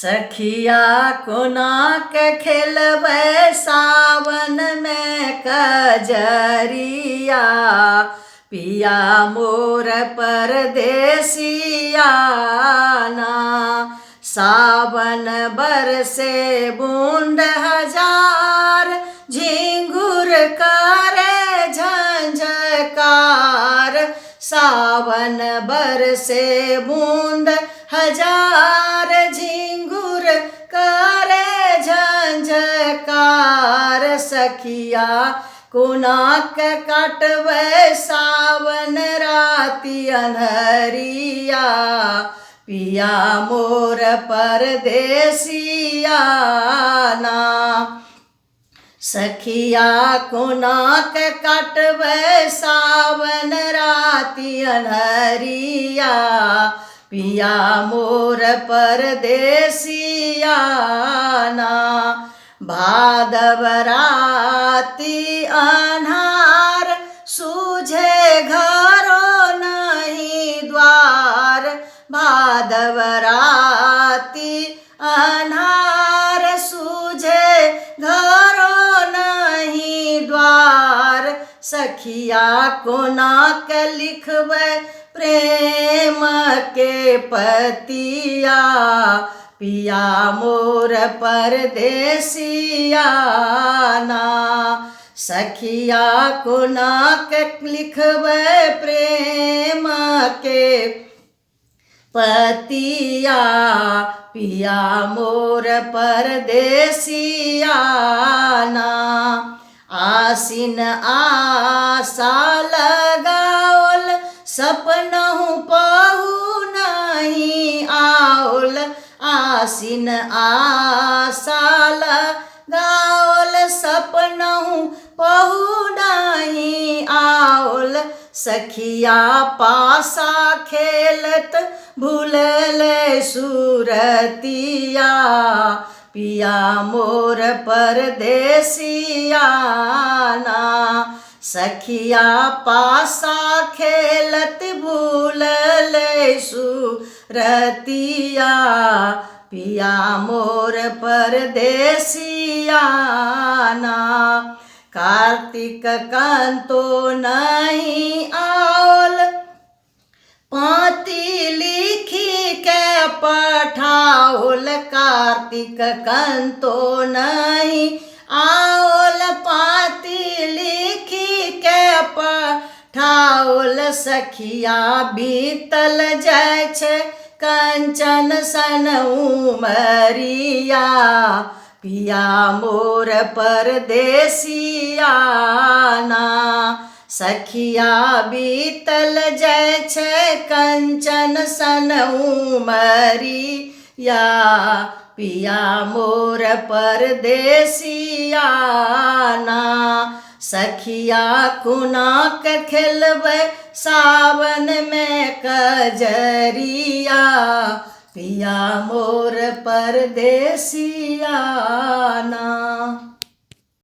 सखिया कोना के खेलबै सावन में कजरिया। पिया मोर परदेसिया ना। सावन बरसे बूंद हजार, झिंगुर करे झंझकार। सावन बरसे बूंद हजार, झिंगुर करे झंझकार। सखिया कोना के काटबै सावन राति अन्हरिया। पिया मोर परदेसिया ना। सखिया कोना के काटबै सावन राति अन्हरिया। पिया मोर परदेसिया ना। भादव राति अन्हार, सूझे घरो नहीं द्वार। भादव राति अन्हार, सूझे घरो नहीं द्वार। सखिया कोना के लिखबै प्रेम के पतिया। पिया मोर परदेसिया ना। सखिया कोना के लिखबै प्रेम के पतिया। पिया मोर परदेसिया ना। आसिन आशा लगाओल, सपनहु पहु नहीं आओल। आसिन आशा लगाओल, सपनहु पहु नहीं आओल। सखिया पासा खेलत भूलले सूरतिया। पिया मोर परदेसिया ना। सखिया पासा खेलत भूलले सूरतिया। पिया मोर परदेसिया ना। कार्तिक कंतो नहीं आओल, पाती लिखी के पठाओल। कार्तिक कंतो नहीं आओल, पाती लिखी के पठाओल। सखिया बीतल जाय छे कंचन सन उमरिया। पिया मोर परदेसिया ना। सखिया बीतल जाय छे कंचन सन उमरिया। पिया मोर परदेसिया ना। सखिया कोना के खेलबै सावन में कजरिया। पिया मोर परदेसिया ना।